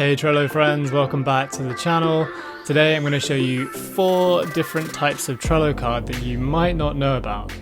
Hey Trello friends, welcome back to the channel. Today I'm going to show you 4 different types of Trello card that you might not know about.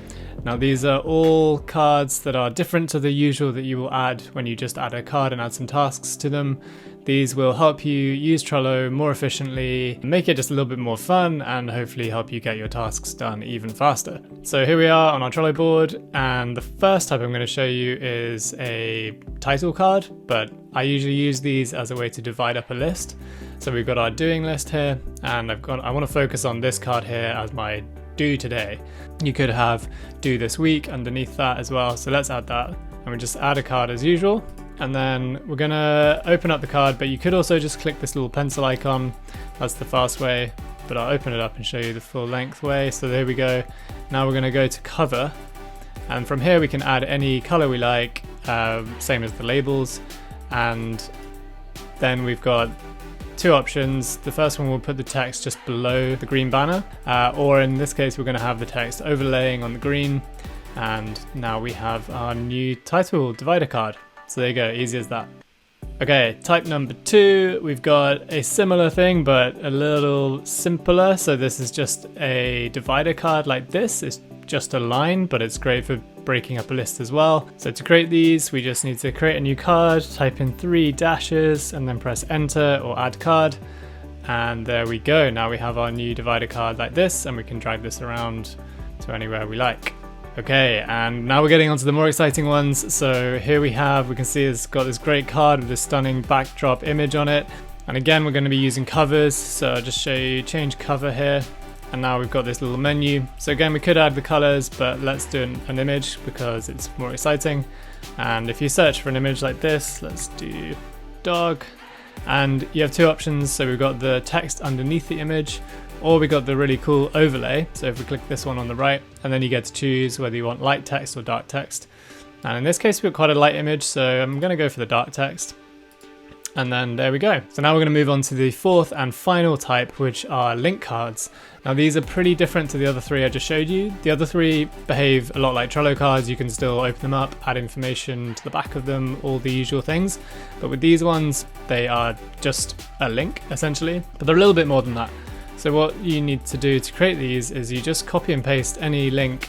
Now these are all cards that are different to the usual that you will add when you just add a card and add some tasks to them. These will help you use Trello more efficiently, make it just a little bit more fun, and hopefully help you get your tasks done even faster. So here we are on our Trello board, and the first type I'm going to show you is a title card, but I usually use these as a way to divide up a list. So we've got our doing list here, and I want to focus on this card here as my do today. You could have do this week underneath that as well, so let's add that. And we just add a card as usual. And then we're gonna open up the card, but you could also just click this little pencil icon. That's the fast way, but I'll open it up and show you the full length way. So there we go. Now we're gonna go to cover. And from here we can add any color we like, same as the labels. And then we've got 2 options. The first one will put the text just below the green banner, or in this case we're gonna have the text overlaying on the green. And now we have our new title divider card. So there you go, easy as that. Okay, type number 2, we've got a similar thing, but a little simpler. So this is just a divider card like this. It's just a line, but it's great for breaking up a list as well. So to create these, we just need to create a new card, type in 3 dashes, and then press enter or add card. And there we go. Now we have our new divider card like this, and we can drag this around to anywhere we like. Okay, and now we're getting onto the more exciting ones. So here we can see it's got this great card with this stunning backdrop image on it. And again, we're going to be using covers. So I'll just show you change cover here. And now we've got this little menu. So again, we could add the colors, but let's do an image because it's more exciting. And if you search for an image like this, let's do dog. And you have 2 options. So we've got the text underneath the image, or we got the really cool overlay. So if we click this one on the right, and then you get to choose whether you want light text or dark text. And in this case, we've got quite a light image, so I'm going to go for the dark text. And then there we go. So now we're going to move on to the 4th and final type, which are link cards. Now these are pretty different to the other 3 I just showed you. The other 3 behave a lot like Trello cards. You can still open them up, add information to the back of them, all the usual things. But with these ones, they are just a link essentially, but they're a little bit more than that. So what you need to do to create these is you just copy and paste any link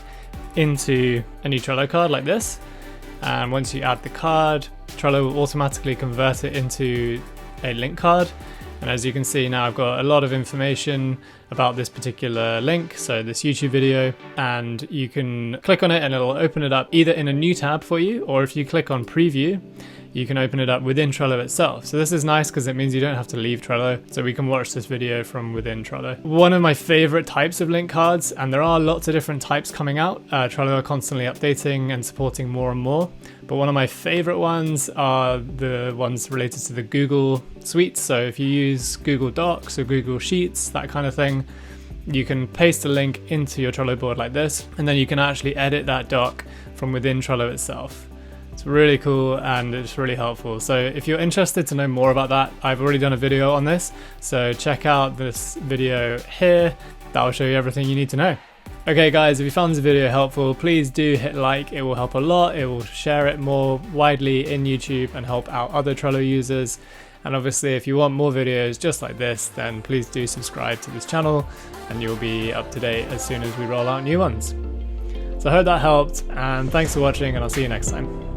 into a new Trello card like this. And once you add the card, Trello will automatically convert it into a link card. And as you can see now, I've got a lot of information about this particular link, so this YouTube video, and you can click on it and it'll open it up either in a new tab for you, or if you click on preview, you can open it up within Trello itself. So this is nice because it means you don't have to leave Trello, so we can watch this video from within Trello. One of my favorite types of link cards, and there are lots of different types coming out. Trello are constantly updating and supporting more and more, but one of my favorite ones are the ones related to the Google suite. So if you use Google Docs or Google Sheets, that kind of thing, you can paste a link into your Trello board like this, and then you can actually edit that doc from within Trello itself. It's really cool and it's really helpful. So if you're interested to know more about that, I've already done a video on this. So check out this video here. That will show you everything you need to know. Okay guys, if you found this video helpful, please do hit like. It will help a lot. It will share it more widely in YouTube and help out other Trello users. And obviously if you want more videos just like this, then please do subscribe to this channel and you'll be up to date as soon as we roll out new ones. So I hope that helped, and thanks for watching, and I'll see you next time.